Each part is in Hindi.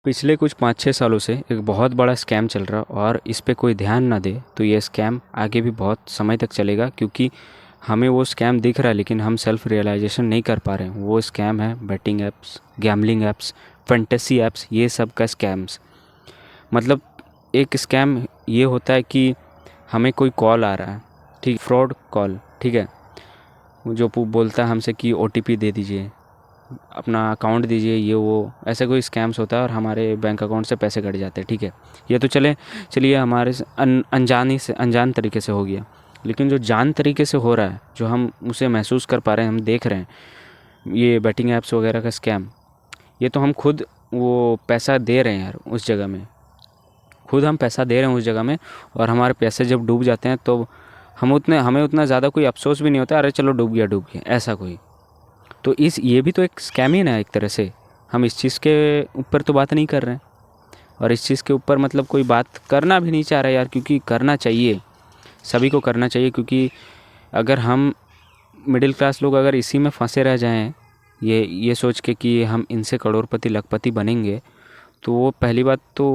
पिछले कुछ 5-6 सालों से एक बहुत बड़ा स्कैम चल रहा और इस पे कोई ध्यान ना दे तो ये स्कैम आगे भी बहुत समय तक चलेगा, क्योंकि हमें वो स्कैम दिख रहा है लेकिन हम सेल्फ रियलाइजेशन नहीं कर पा रहे हैं। वो स्कैम है betting apps, gambling apps, fantasy apps, ये सब का स्कैम्स। मतलब एक स्कैम ये होता है कि हमें कोई कॉल आ रहा है, ठीक, फ्रॉड कॉल, ठीक है, जो बोलता है हमसे कि ओटीपी दे दीजिए, अपना अकाउंट दीजिए, ये वो ऐसा कोई स्कैम्स होता है और हमारे बैंक अकाउंट से पैसे कट जाते हैं, ठीक है। ये तो चलिए हमारे अनजानी से, अनजान तरीके से हो गया। लेकिन जो जान तरीके से हो रहा है, जो हम उसे महसूस कर पा रहे हैं, हम देख रहे हैं, ये बेटिंग ऐप्स वगैरह का स्कैम, ये तो हम खुद वो पैसा दे रहे हैं यार उस जगह में, खुद हम पैसा दे रहे हैं उस जगह में, और हमारे पैसे जब डूब जाते हैं तो हमें उतना ज़्यादा कोई अफसोस भी नहीं होता, अरे चलो डूब गया ऐसा कोई। तो इस ये भी तो एक स्कैम ही ना एक तरह से। हम इस चीज़ के ऊपर तो बात नहीं कर रहे हैं, और इस चीज़ के ऊपर मतलब कोई बात करना भी नहीं चाह रहा यार, क्योंकि करना चाहिए, सभी को करना चाहिए। क्योंकि अगर हम मिडिल क्लास लोग अगर इसी में फंसे रह जाएं, ये सोच के कि हम इनसे करोड़पति लखपति बनेंगे, तो वो पहली बात तो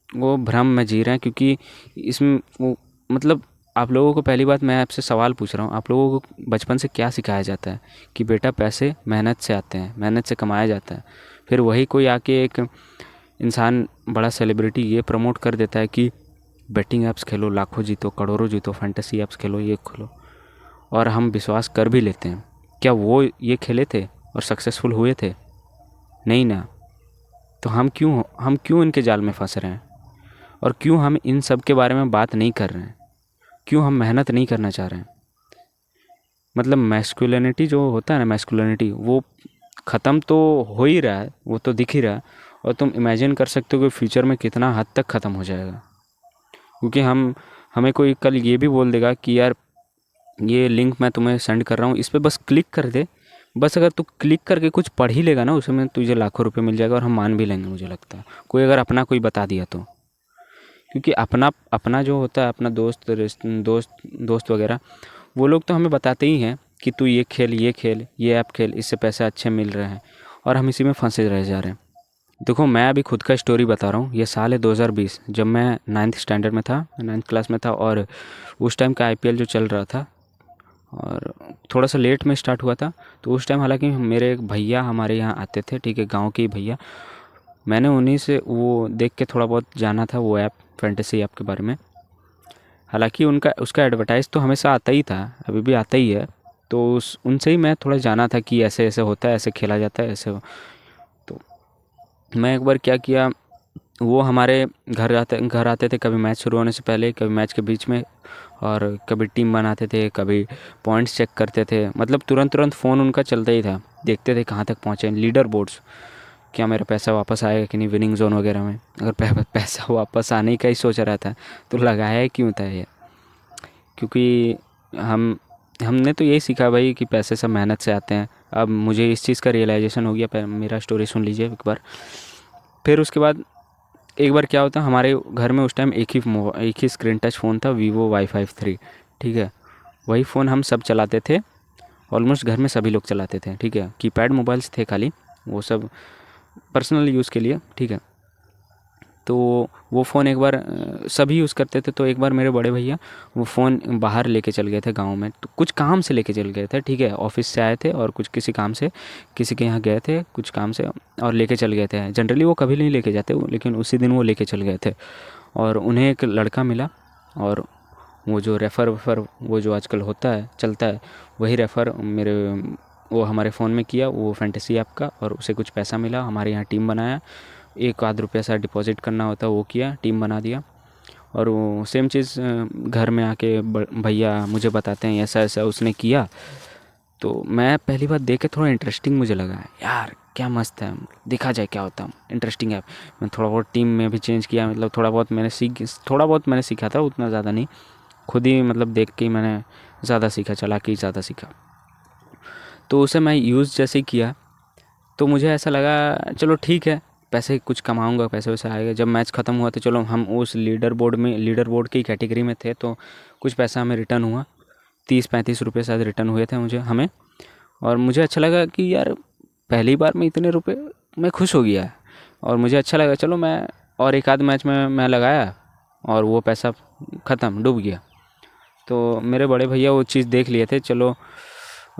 वो भ्रम में जी रहे हैं। क्योंकि इसमें वो मतलब आप लोगों को, पहली बात मैं आपसे सवाल पूछ रहा हूँ, आप लोगों को बचपन से क्या सिखाया जाता है कि बेटा पैसे मेहनत से आते हैं, मेहनत से कमाया जाता है। फिर वही कोई आके एक इंसान बड़ा सेलिब्रिटी ये प्रमोट कर देता है कि बेटिंग ऐप्स खेलो, लाखों जीतो, करोड़ों जीतो, फैंटेसी ऐप्स खेलो, ये खोलो, और हम विश्वास कर भी लेते हैं। क्या वो ये खेले थे और सक्सेसफुल हुए थे? नहीं ना। तो हम क्यों इनके जाल में फंस रहे हैं, और क्यों हम इन सब के बारे में बात नहीं कर रहे हैं, क्यों हम मेहनत नहीं करना चाह रहे हैं? मतलब मैस्कुलिनिटी जो होता है ना, मैस्कुलिनिटी वो ख़त्म तो हो ही रहा है, वो तो दिख ही रहा है। और तुम इमेजिन कर सकते हो कि फ्यूचर में कितना हद तक ख़त्म हो जाएगा। क्योंकि हमें कोई कल ये भी बोल देगा कि यार ये लिंक मैं तुम्हें सेंड कर रहा हूँ, इस पर बस क्लिक कर दे। बस अगर तू क्लिक करके कुछ पढ़ ही लेगा ना, उसमें तुझे लाखों रुपए मिल जाएगा, और हम मान भी लेंगे मुझे लगता है, कोई अगर अपना कोई बता दिया तो। क्योंकि अपना अपना जो होता है, अपना दोस्त वगैरह, वो लोग तो हमें बताते ही हैं कि तू ये खेल, ये ऐप खेल, इससे पैसे अच्छे मिल रहे हैं, और हम इसी में फंसे रह जा रहे हैं। देखो मैं अभी खुद का स्टोरी बता रहा हूँ। ये साल है 2020, जब मैं 9th स्टैंडर्ड में था, 9th क्लास में था, और उस टाइम का आईपीएल जो चल रहा था, और थोड़ा सा लेट में स्टार्ट हुआ था। तो उस टाइम हालांकि मेरे एक भैया हमारे यहाँ आते थे, ठीक है, गांव के ही भैया। मैंने उन्हीं से वो देख के थोड़ा बहुत जाना था वो ऐप, फैंटेसी ऐप के बारे में। हालांकि उनका उसका एडवर्टाइज़ तो हमेशा आता ही था, अभी भी आता ही है। तो उस उनसे ही मैं थोड़ा जाना था कि ऐसे ऐसे होता है, ऐसे खेला जाता है, ऐसे। तो मैं एक बार क्या किया, वो हमारे घर आते थे, कभी मैच शुरू होने से पहले, कभी मैच के बीच में, और कभी टीम बनाते थे, कभी पॉइंट्स चेक करते थे। मतलब तुरंत तुरंत फ़ोन उनका चलता ही था, देखते थे कहाँ तक पहुँचे, लीडर बोर्ड्स, क्या मेरा पैसा वापस आएगा कि नहीं, विनिंग जोन वगैरह में। अगर पैसा वापस आने का ही सोच रहा था तो लगाया ही क्यों था ये? क्योंकि हम हमने तो यही सीखा भाई कि पैसे सब मेहनत से आते हैं। अब मुझे इस चीज़ का रियलाइजेशन हो गया, मेरा स्टोरी सुन लीजिए एक बार। फिर उसके बाद एक बार क्या होता, हमारे घर में उस टाइम एक ही स्क्रीन टच फ़ोन था, वीवो Y53, ठीक है। वही फ़ोन हम सब चलाते थे, ऑलमोस्ट घर में सभी लोग चलाते थे, ठीक है। कीपैड मोबाइल्स थे खाली, वो सब पर्सनल यूज़ के लिए, ठीक है। तो वो फ़ोन एक बार सभी यूज़ करते थे, तो एक बार मेरे बड़े भैया वो फ़ोन बाहर लेके चल गए थे गांव में, तो कुछ काम से लेके चल गए थे, ठीक है, ऑफिस से आए थे और कुछ किसी काम से किसी के यहाँ गए थे, कुछ काम से, और लेके चल गए थे। जनरली वो कभी नहीं लेके जाते लेकिन उसी दिन वो लेके चल गए थे। और उन्हें एक लड़का मिला, और वो जो रेफ़र वेफ़र वो जो आजकल होता है, चलता है, वही रेफ़र वो हमारे फ़ोन में किया, वो फैंटेसी ऐप का, और उसे कुछ पैसा मिला, हमारे यहाँ टीम बनाया, एक आध रुपया सा डिपॉजिट करना होता वो किया, टीम बना दिया। और वो सेम चीज़ घर में आके भैया मुझे बताते हैं ऐसा ऐसा उसने किया। तो मैं पहली बार देख के थोड़ा इंटरेस्टिंग मुझे लगा, यार क्या मस्त है, देखा जाए क्या होता है, इंटरेस्टिंग है। मैं थोड़ा बहुत टीम में भी चेंज किया, मतलब थोड़ा बहुत मैंने सीखा था, उतना ज़्यादा नहीं, खुद ही मतलब देख के ही मैंने ज़्यादा सीखा, चला के ज़्यादा सीखा। तो उसे मैं यूज़ जैसे ही किया, तो मुझे ऐसा लगा चलो ठीक है, पैसे कुछ कमाऊंगा, पैसे वैसे आएगा। जब मैच ख़त्म हुआ तो चलो हम उस लीडर बोर्ड की कैटेगरी में थे, तो कुछ पैसा हमें रिटर्न हुआ, 30-35 रुपये शायद रिटर्न हुए थे हमें। और मुझे अच्छा लगा कि यार पहली बार में इतने रुपए, मैं खुश हो गया। और मुझे अच्छा लगा, चलो मैं और एक आध मैच में मैं लगाया और वो पैसा ख़त्म, डूब गया। तो मेरे बड़े भैया वो चीज़ देख लिए थे, चलो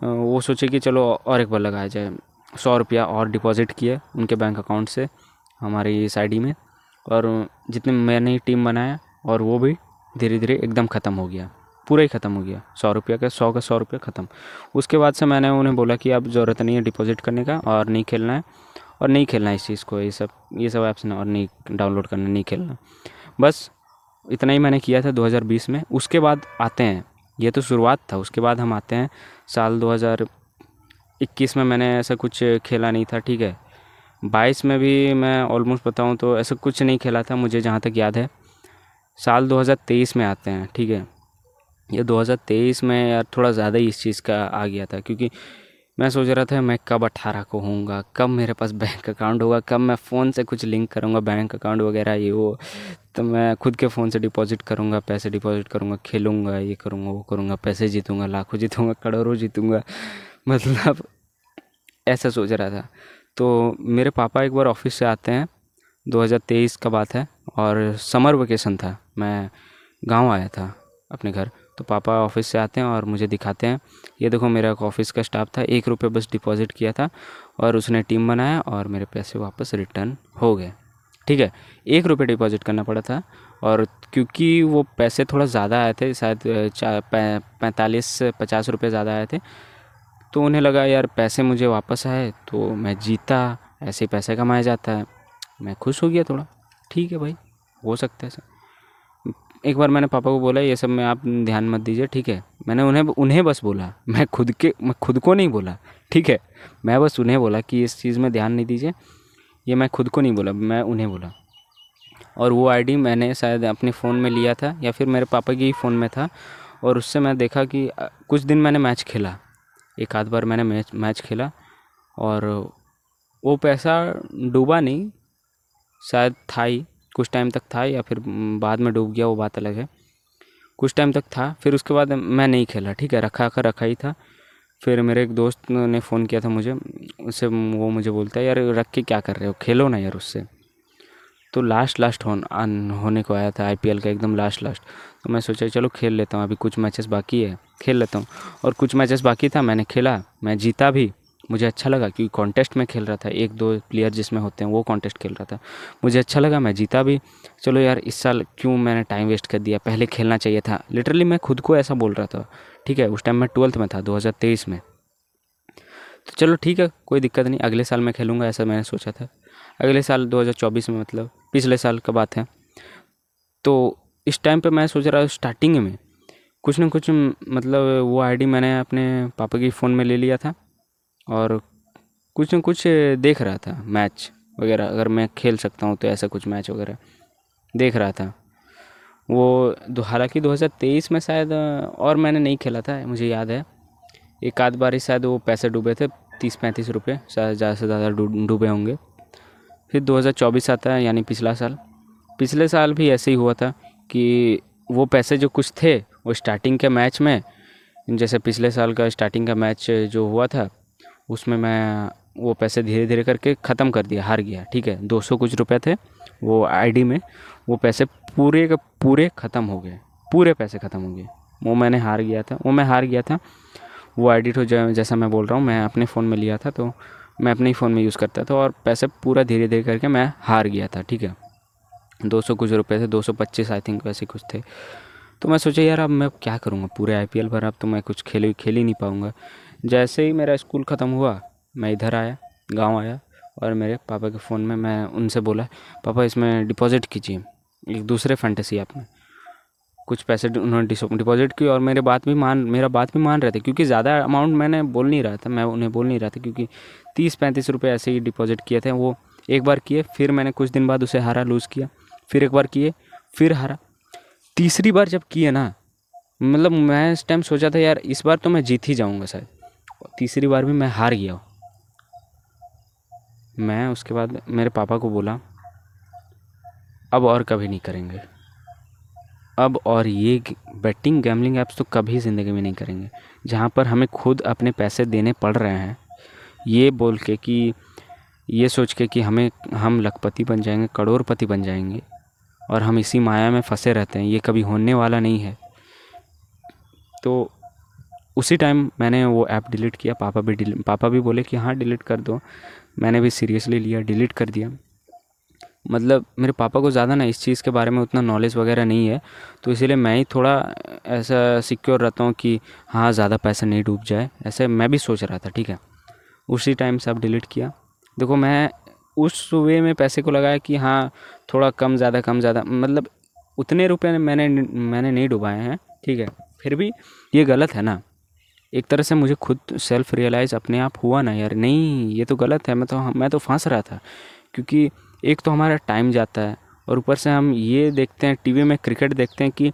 वो सोचे कि चलो और एक बार लगाया जाए। 100 रुपया और डिपॉज़िट किए उनके बैंक अकाउंट से हमारी इस आईडी में, और जितने मैंने टीम बनाया और वो भी धीरे धीरे एकदम ख़त्म हो गया, पूरा ही ख़त्म हो गया। 100 रुपया का 100 ख़त्म। उसके बाद से मैंने उन्हें बोला कि अब ज़रूरत नहीं है डिपॉज़िट करने का, और नहीं खेलना है, और नहीं खेलना है इस चीज़ को, ये सब ऐप्स ना, और नहीं डाउनलोड करना, नहीं खेलना। बस इतना ही मैंने किया था 2020 में। उसके बाद आते हैं, ये तो शुरुआत था, उसके बाद हम आते हैं साल 2021 में। मैंने ऐसा कुछ खेला नहीं था, ठीक है। 22 में भी मैं ऑलमोस्ट बताऊं तो ऐसा कुछ नहीं खेला था मुझे जहाँ तक याद है। साल 2023 में आते हैं, ठीक है। ये 2023 में यार थोड़ा ज़्यादा ही इस चीज़ का आ गया था, क्योंकि मैं सोच रहा था मैं कब 18 को होऊंगा, कब मेरे पास बैंक अकाउंट होगा, कब मैं फ़ोन से कुछ लिंक करूंगा बैंक अकाउंट वगैरह ये वो, तो मैं खुद के फ़ोन से डिपॉज़िट करूंगा, पैसे डिपॉज़िट करूंगा, खेलूंगा, ये करूंगा, वो करूंगा, पैसे जीतूंगा, लाखों जीतूंगा, करोड़ों जीतूंगा। मतलब ऐसा सोच रहा था। तो मेरे पापा एक बार ऑफिस से आते हैं, 2023 का बात है, और समर वेकेशन था, मैं गांव आया था अपने घर। तो पापा ऑफिस से आते हैं और मुझे दिखाते हैं, ये देखो मेरा एक ऑफिस का स्टाफ था, 1 रुपये बस डिपॉज़िट किया था और उसने टीम बनाया और मेरे पैसे वापस रिटर्न हो गए, ठीक है। 1 रुपये डिपॉज़िट करना पड़ा था, और क्योंकि वो पैसे थोड़ा ज़्यादा आए थे, शायद 45 से 50 रुपये ज़्यादा आए थे, तो उन्हें लगा यार पैसे मुझे वापस आए तो मैं जीता, ऐसे ही पैसे कमाया जाता है। मैं खुश हो गया थोड़ा, ठीक है भाई, हो सकता है ऐसा। एक बार मैंने पापा को बोला ये सब में आप ध्यान मत दीजिए, ठीक है। मैंने उन्हें उन्हें बस बोला, मैं खुद को नहीं बोला, ठीक है। मैं बस उन्हें बोला कि इस चीज़ में ध्यान नहीं दीजिए, ये मैं खुद को नहीं बोला, मैं उन्हें बोला। और वो आईडी मैंने शायद अपने फ़ोन में लिया था या फिर मेरे पापा के ही फ़ोन में था, और उससे मैं देखा कि कुछ दिन मैंने मैच खेला, एक आध बार मैंने मैच खेला, और वो पैसा डूबा नहीं, शायद था ही, कुछ टाइम तक था, या फिर बाद में डूब गया, वो बात अलग है। कुछ टाइम तक था, फिर उसके बाद मैं नहीं खेला, ठीक है, रखा ही था। फिर मेरे एक दोस्त ने फ़ोन किया था मुझे, उससे वो मुझे बोलता है यार रख के क्या कर रहे हो, खेलो ना यार उससे। तो लास्ट होने को आया था आईपीएल का, एकदम लास्ट। तो मैं सोचा चलो खेल लेता हूँ, अभी कुछ मैचेस बाकी है, खेल लेता हूँ। और कुछ मैचेस बाकी था, मैंने खेला, मैं जीता भी, मुझे अच्छा लगा, क्योंकि कॉन्टेस्ट में खेल रहा था, 1-2 प्लेयर जिसमें होते हैं वो कॉन्टेस्ट खेल रहा था, मुझे अच्छा लगा, मैं जीता भी। चलो यार इस साल क्यों मैंने टाइम वेस्ट कर दिया, पहले खेलना चाहिए था, लिटरली मैं खुद को ऐसा बोल रहा था, ठीक है। उस टाइम मैं 12th में था, 2023 में। तो चलो ठीक है, कोई दिक्कत नहीं, अगले साल मैं खेलूँगा, ऐसा मैंने सोचा था। अगले साल 2024 में, मतलब पिछले साल का बात है। तो इस टाइम पे मैं सोच रहा हूँ स्टार्टिंग में कुछ ना कुछ, मतलब वो आईडी मैंने अपने पापा की फ़ोन में ले लिया था, और कुछ न कुछ देख रहा था मैच वगैरह, अगर मैं खेल सकता हूँ तो ऐसा कुछ मैच वगैरह देख रहा था। वो हालांकि 2023 में शायद और मैंने नहीं खेला था, मुझे याद है एक आध बार ही शायद वो पैसे डूबे थे, 30-35 रुपये शायद, ज़्यादा से ज़्यादा डूबे होंगे। फिर 2024 आता है, यानी पिछला साल। पिछले साल भी ऐसे ही हुआ था कि वो पैसे जो कुछ थे वो स्टार्टिंग के मैच में, जैसे पिछले साल का स्टार्टिंग का मैच जो हुआ था उसमें मैं वो पैसे धीरे धीरे करके ख़त्म कर दिया, हार गया, ठीक है। 200 कुछ रुपए थे वो आईडी में, वो पैसे पूरे के पूरे ख़त्म हो गए, पूरे पैसे ख़त्म हो गए। वो मैंने हार गया था, वो मैं हार गया था। वो आईडी तो जैसा मैं बोल रहा हूँ, मैं अपने फ़ोन में लिया था, तो मैं अपने ही फ़ोन में यूज़ करता था, और पैसे पूरा धीरे धीरे करके मैं हार गया था, ठीक है। 200 कुछ रुपए थे, 225 आई थिंक वैसे कुछ थे। तो मैं सोचा यार अब मैं क्या करूँगा पूरे आईपीएल भर, अब तो मैं कुछ खेल ही नहीं पाऊँगा। जैसे ही मेरा स्कूल ख़त्म हुआ, मैं इधर आया, गांव आया, और मेरे पापा के फ़ोन में मैं उनसे बोला पापा इसमें डिपॉज़िट कीजिए, एक दूसरे फंटेसी ऐप में कुछ पैसे उन्होंने डिपॉज़िट किए, और मेरा बात भी मान रहे थे, क्योंकि ज़्यादा अमाउंट मैंने बोल नहीं रहा था, मैं उन्हें बोल नहीं रहा था, क्योंकि 30-35 रुपये ऐसे ही डिपॉज़िट किए थे। वो एक बार किए, फिर मैंने कुछ दिन बाद उसे हारा, लूज़ किया, फिर एक बार किए, फिर हारा। तीसरी बार जब किए ना, मतलब मैं इस टाइम सोचा था यार इस बार तो मैं जीत ही जाऊंगा शायद, तीसरी बार भी मैं हार गया। मैं उसके बाद मेरे पापा को बोला अब और कभी नहीं करेंगे, अब और ये बेटिंग गैमलिंग ऐप्स तो कभी ज़िंदगी में नहीं करेंगे, जहाँ पर हमें खुद अपने पैसे देने पड़ रहे हैं, ये बोल के कि ये सोच के कि हम लखपति बन जाएंगे, करोड़पति बन जाएंगे, और हम इसी माया में फंसे रहते हैं, ये कभी होने वाला नहीं है। तो उसी टाइम मैंने वो ऐप डिलीट किया। पापा भी बोले कि हाँ डिलीट कर दो। मैंने भी सीरियसली लिया, डिलीट कर दिया। मतलब मेरे पापा को ज़्यादा ना इस चीज़ के बारे में उतना नॉलेज वगैरह नहीं है, तो इसीलिए मैं ही थोड़ा ऐसा सिक्योर रहता हूँ कि हाँ ज़्यादा पैसा नहीं डूब जाए, ऐसे मैं भी सोच रहा था। ठीक है, उसी टाइम से अब डिलीट किया। देखो मैं उस वे में पैसे को लगाया कि हाँ थोड़ा कम ज़्यादा, मतलब उतने रुपए मैंने नहीं डुबाए हैं। ठीक है, फिर भी ये गलत है ना। एक तरह से मुझे खुद सेल्फ रियलाइज़ अपने आप हुआ ना यार, नहीं ये तो गलत है। मैं तो फंस रहा था, क्योंकि एक तो हमारा टाइम जाता है, और ऊपर से हम ये देखते हैं टीवी में, क्रिकेट देखते हैं कि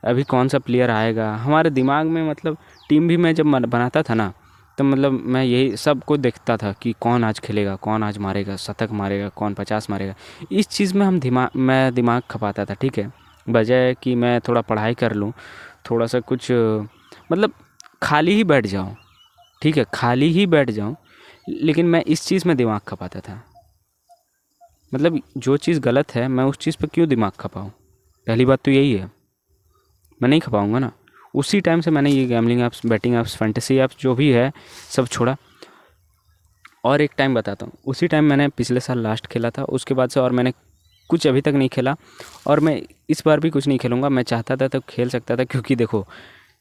अभी कौन सा प्लेयर आएगा। हमारे दिमाग में मतलब टीम भी मैं जब बनाता था ना, तो मतलब मैं यही सब को देखता था कि कौन आज खेलेगा, कौन आज मारेगा, शतक मारेगा, कौन 50 मारेगा। इस चीज़ में मैं दिमाग खपाता था। ठीक है, बजाय कि मैं थोड़ा पढ़ाई कर लूँ, थोड़ा सा कुछ मतलब खाली ही बैठ जाऊँ। ठीक है, खाली ही बैठ जाऊँ, लेकिन मैं इस चीज़ में दिमाग खपाता था। मतलब जो चीज़ गलत है मैं उस चीज़ पर क्यों दिमाग खपाऊँ? पहली बात तो यही है, मैं नहीं खपाऊँगा ना। उसी टाइम से मैंने ये gambling apps, betting apps, fantasy apps जो भी है सब छोड़ा। और एक टाइम बताता हूँ, उसी टाइम मैंने पिछले साल लास्ट खेला था, उसके बाद से और मैंने कुछ अभी तक नहीं खेला, और मैं इस बार भी कुछ नहीं खेलूँगा। मैं चाहता था तब खेल सकता था, क्योंकि देखो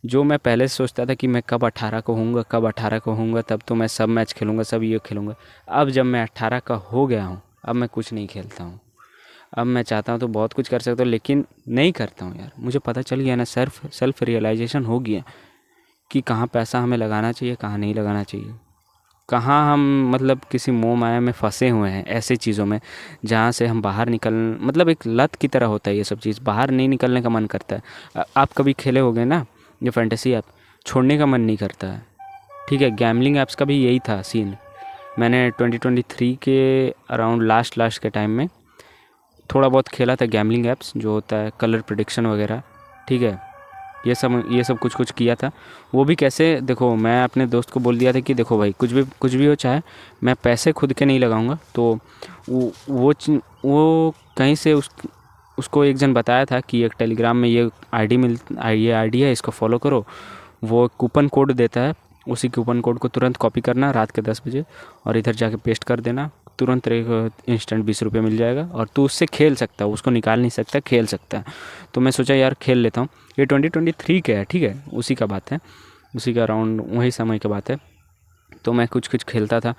जो मैं पहले से सोचता था कि मैं कब 18 को होऊंगा, कब 18 को होऊंगा, तब तो मैं सब मैच खेलूँगा, सब ये खेलूँगा। अब जब मैं 18 का हो गया हूँ, अब मैं कुछ नहीं खेलता हूँ। अब मैं चाहता हूँ तो बहुत कुछ कर सकता हूँ, लेकिन नहीं करता हूँ यार। मुझे पता चल गया ना, सेल्फ रियलाइजेशन हो गया कि कहाँ पैसा हमें लगाना चाहिए, कहाँ नहीं लगाना चाहिए, कहाँ हम मतलब किसी मोह माया में फंसे हुए हैं, ऐसे चीज़ों में जहाँ से हम बाहर निकल, मतलब एक लत की तरह होता है ये सब चीज़, बाहर नहीं निकलने का मन करता है। आप कभी खेले होगे ना ये फैंटेसी ऐप, छोड़ने का मन नहीं करता है। ठीक है, गैमलिंग ऐप्स का भी यही था सीन। मैंने 2023 के अराउंड लास्ट लास्ट के टाइम में थोड़ा बहुत खेला था गैमलिंग ऐप्स, जो होता है कलर प्रिडिक्शन वगैरह। ठीक है, ये सब कुछ कुछ किया था। वो भी कैसे, देखो मैं अपने दोस्त को बोल दिया था कि देखो भाई कुछ भी हो चाहे, मैं पैसे खुद के नहीं लगाऊंगा। तो वो कहीं से उसको एक जन बताया था कि एक टेलीग्राम में ये आईडी है, इसको फॉलो करो। वो कूपन कोड देता है, उसी कूपन कोड को तुरंत कॉपी करना रात के 10 बजे, और इधर जाके पेस्ट कर देना, तुरंत एक इंस्टेंट 20 रुपये मिल जाएगा, और तू उससे खेल सकता है, उसको निकाल नहीं सकता, खेल सकता है। तो मैं सोचा यार खेल लेता हूँ। ये 2023 का है। ठीक है, उसी का बात है, उसी का अराउंड वही समय की बात है। तो मैं कुछ कुछ खेलता था,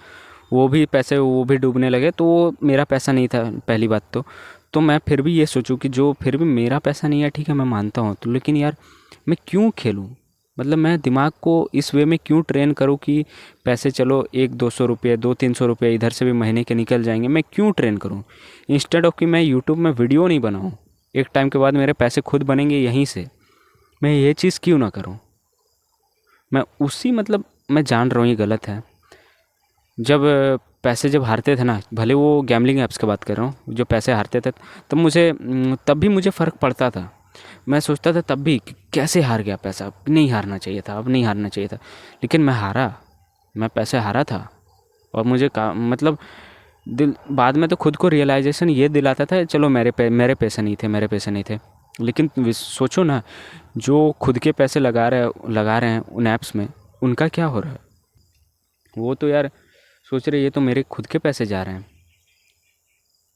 वो भी डूबने लगे। तो वो मेरा पैसा नहीं था पहली बात तो मैं फिर भी ये सोचूं कि जो फिर भी मेरा पैसा नहीं है, ठीक है मैं मानता हूँ, तो लेकिन यार मैं क्यों खेलूँ? मतलब मैं दिमाग को इस वे में क्यों ट्रेन करूँ कि पैसे चलो 100-200 रुपये, 200-300 रुपये इधर से भी महीने के निकल जाएंगे, मैं क्यों ट्रेन करूँ? इंस्टेड ऑफ कि मैं यूट्यूब में वीडियो नहीं बनाऊँ, एक टाइम के बाद मेरे पैसे खुद बनेंगे यहीं से, मैं ये चीज़ क्यों ना करूँ? मैं उसी मतलब मैं जान रहा हूँ ये गलत है। जब पैसे जब हारते थे ना, भले वो गैमलिंग ऐप्स की बात कर रहा हूँ, जो पैसे हारते थे तब भी मुझे फ़र्क पड़ता था। मैं सोचता था तब भी कि कैसे हार गया पैसा, अब नहीं हारना चाहिए था, अब नहीं हारना चाहिए था। लेकिन मैं हारा, मैं पैसे हारा था। और मुझे मतलब दिल बाद में तो खुद को रियलाइजेशन ये दिलाता था, चलो मेरे पैसे नहीं थे, मेरे पैसे नहीं थे। लेकिन सोचो ना, जो खुद के पैसे लगा रहे हैं उन ऐप्स में, उनका क्या हो रहा है? वो तो यार सोच रहे ये तो मेरे खुद के पैसे जा रहे हैं।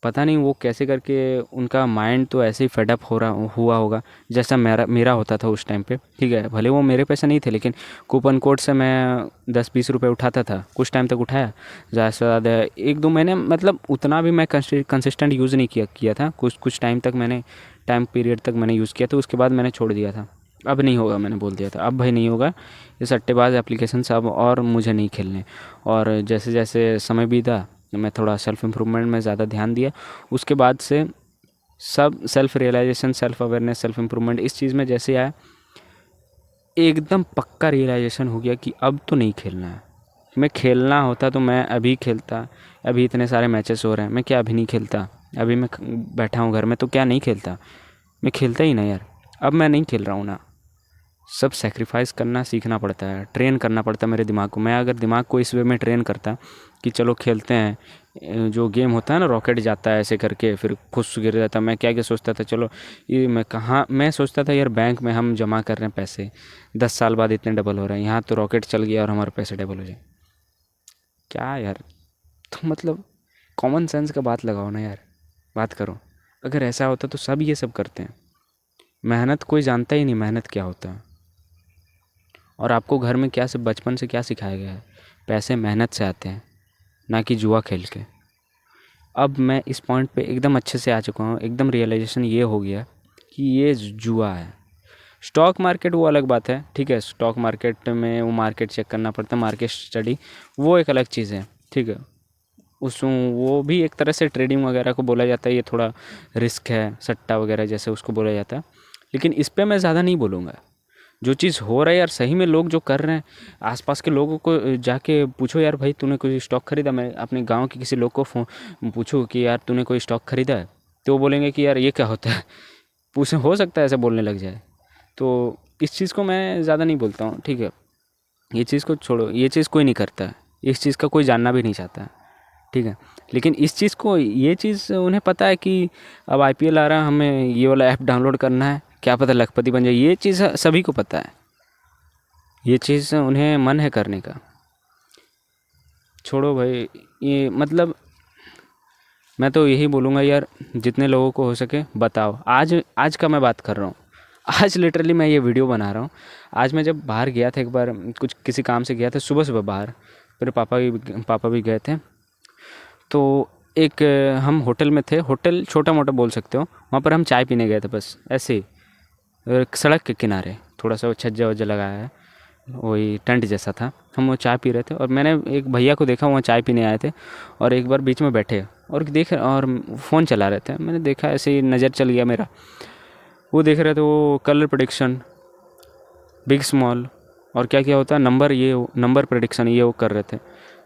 पता नहीं वो कैसे करके उनका माइंड तो ऐसे ही फेडअप हुआ होगा, जैसा मेरा होता था उस टाइम पे। ठीक है, भले वो मेरे पैसे नहीं थे, लेकिन कूपन कोड से मैं 10-20 रुपये उठाता था, कुछ टाइम तक उठाया। ज़्यादा से ज़्यादा 1-2 महीने, मतलब उतना भी मैं कंसिस्टेंट यूज़ नहीं किया था। कुछ टाइम तक टाइम पीरियड तक मैंने यूज़ किया था, उसके बाद मैंने छोड़ दिया था। अब नहीं होगा, मैंने बोल दिया था अब भाई नहीं होगा, ये सट्टेबाज एप्लीकेशन अब और मुझे नहीं खेलने। और जैसे जैसे समय बीता, मैं थोड़ा सेल्फ इम्प्रूवमेंट में ज़्यादा ध्यान दिया। उसके बाद से सब self realization, self awareness, self improvement इस चीज़ में जैसे आया, एकदम पक्का रियलाइजेशन हो गया कि अब तो नहीं खेलना है। मैं खेलना होता तो मैं अभी खेलता। अभी इतने सारे मैचेस हो रहे हैं, मैं क्या अभी नहीं खेलता? अभी मैं बैठा हूँ घर में तो क्या नहीं खेलता? मैं खेलता ही ना यार। अब मैं नहीं खेल रहा हूँ ना, सब सेक्रीफाइस करना सीखना पड़ता है, ट्रेन करना पड़ता है मेरे दिमाग को। मैं अगर दिमाग को इस वे में ट्रेन करता कि चलो खेलते हैं, जो गेम होता है ना रॉकेट जाता है ऐसे करके फिर खुद गिर जाता, मैं क्या क्या सोचता था, चलो ये मैं सोचता था यार बैंक में हम जमा कर रहे हैं पैसे, 10 साल बाद इतने डबल हो रहे हैं, यहाँ तो रॉकेट चल गया और हमारे पैसे डबल हो जाए। क्या यार, तो मतलब कॉमन सेंस का बात लगाओ ना यार, बात करो। अगर ऐसा होता तो सब ये सब करते हैं। मेहनत कोई जानता ही नहीं मेहनत क्या होता है। और आपको घर में क्या से बचपन से क्या सिखाया गया है, पैसे मेहनत से आते हैं, ना कि जुआ खेल के। अब मैं इस पॉइंट पे एकदम अच्छे से आ चुका हूँ, एकदम रियलाइजेशन ये हो गया कि ये जुआ है। स्टॉक मार्केट वो अलग बात है, ठीक है, स्टॉक मार्केट में वो मार्केट चेक करना पड़ता है, मार्केट स्टडी वो एक अलग चीज़ है, ठीक है। उस वो भी एक तरह से ट्रेडिंग वगैरह को बोला जाता है, ये थोड़ा रिस्क है, सट्टा वगैरह जैसे उसको बोला जाता है। लेकिन इस पे मैं ज़्यादा नहीं बोलूँगा। जो चीज़ हो रहा है यार, सही में लोग जो कर रहे हैं, आसपास के लोगों को जाके पूछो यार भाई तूने कोई स्टॉक खरीदा। मैं अपने गांव के किसी लोग को पूछूँ कि यार तूने कोई स्टॉक खरीदा है, तो वो बोलेंगे कि यार ये क्या होता है। पूछे, हो सकता है ऐसे बोलने लग जाए। तो इस चीज़ को मैं ज़्यादा नहीं बोलता हूँ, ठीक है। ये चीज़ को छोड़ो, ये चीज़ कोई नहीं करता है, इस चीज़ का कोई जानना भी नहीं चाहता है, ठीक है। लेकिन इस चीज़ को, ये चीज़ उन्हें पता है कि अब आईपीएल आ रहा है, हमें ये वाला ऐप डाउनलोड करना है, क्या पता लखपति बन जाए, ये चीज़ सभी को पता है। ये चीज़ उन्हें मन है करने का। छोड़ो भाई, ये मतलब मैं तो यही बोलूँगा यार, जितने लोगों को हो सके बताओ। आज आज का मैं बात कर रहा हूँ, आज लिटरली मैं ये वीडियो बना रहा हूँ। आज मैं जब बाहर गया था, एक बार कुछ किसी काम से गया था, सुबह सुबह बाहर, मेरे पापा भी गए थे। तो एक हम होटल में थे, होटल छोटा मोटा बोल सकते हो, वहाँ पर हम चाय पीने गए थे बस ऐसे ही, सड़क के किनारे थोड़ा सा छज्जा वज्जा लगाया है, वही टेंट जैसा था। हम वो चाय पी रहे थे और मैंने एक भैया को देखा, वहाँ चाय पीने आए थे और एक बार बीच में बैठे और फ़ोन चला रहे थे। मैंने देखा, ऐसे ही नज़र चल गया मेरा, वो देख रहे थे, वो कलर प्रेडिक्शन, बिग स्मॉल और क्या क्या होता है, नंबर प्रेडिक्शन, ये वो कर रहे थे।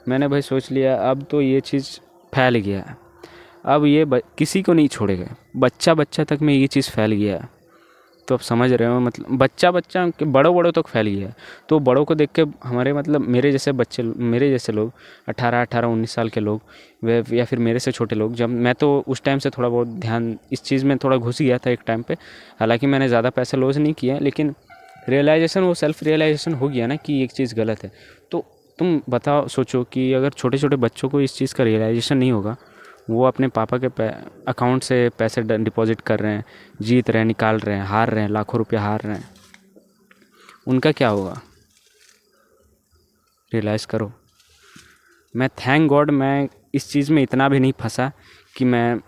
मैंने भाई सोच लिया अब तो ये चीज़ फैल गया है, अब ये किसी को नहीं छोड़ेगा, बच्चा बच्चा तक में ये चीज़ फैल गया है। तो आप समझ रहे हो, मतलब बच्चा बच्चा के बड़ों तक फैल गया है। तो बड़ों को देख के हमारे, मतलब मेरे जैसे लोग 18-19 साल के लोग, वे या फिर मेरे से छोटे लोग, जब मैं तो उस टाइम से थोड़ा बहुत ध्यान इस चीज़ में थोड़ा घुस गया था एक टाइम पे। हालांकि मैंने ज़्यादा पैसा लॉस नहीं किया, लेकिन रियलाइजेशन, वो सेल्फ रियलाइजेशन हो गया ना कि एक चीज़ गलत है। तो तुम बताओ, सोचो कि अगर छोटे छोटे बच्चों को इस चीज़ का रियलाइजेशन नहीं होगा, वो अपने पापा के अकाउंट से पैसे डिपॉजिट कर रहे हैं, जीत रहे हैं, निकाल रहे हैं, हार रहे हैं, लाखों रुपया हार रहे हैं, उनका क्या होगा? रियलाइज़ करो। मैं थैंक गॉड मैं इस चीज़ में इतना भी नहीं फंसा कि मैं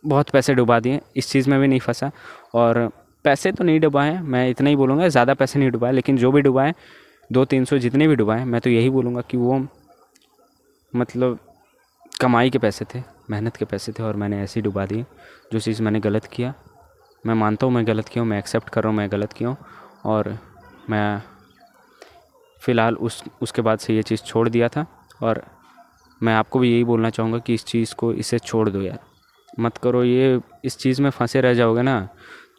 बहुत पैसे डुबा दिए, इस चीज़ में भी नहीं फंसा। और पैसे तो नहीं डुबाए, मैं इतना ही बोलूँगा, ज़्यादा पैसे नहीं डुबाए, लेकिन जो भी डुबाए 200-300 जितने भी डुबाए, मैं तो यही बोलूँगा कि वो मतलब कमाई के पैसे थे, मेहनत के पैसे थे, और मैंने ऐसे ही डुबा दिए। जो चीज़ मैंने गलत किया, मैं मानता हूँ मैं गलत किया हूँ, मैं एक्सेप्ट कर रहा हूँ मैं गलत किया हूँ, और मैं फ़िलहाल उसके बाद से ये चीज़ छोड़ दिया था। और मैं आपको भी यही बोलना चाहूँगा कि इस चीज़ को, इसे छोड़ दो यार, मत करो ये। इस चीज़ में फंसे रह जाओगे ना,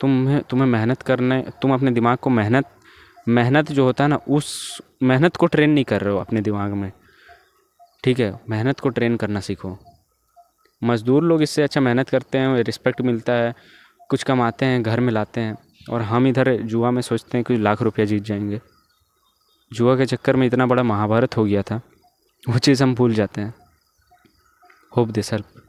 तुम्हें मेहनत करने, तुम अपने दिमाग को मेहनत जो होता है ना, उस मेहनत को ट्रेन नहीं कर रहे हो अपने दिमाग में, ठीक है। मेहनत को ट्रेन करना सीखो। मज़दूर लोग इससे अच्छा मेहनत करते हैं, रिस्पेक्ट मिलता है, कुछ कमाते हैं, घर में लाते हैं, और हम इधर जुआ में सोचते हैं कि लाख रुपया जीत जाएंगे। जुआ के चक्कर में इतना बड़ा महाभारत हो गया था, वो चीज़ हम भूल जाते हैं। Hope this help.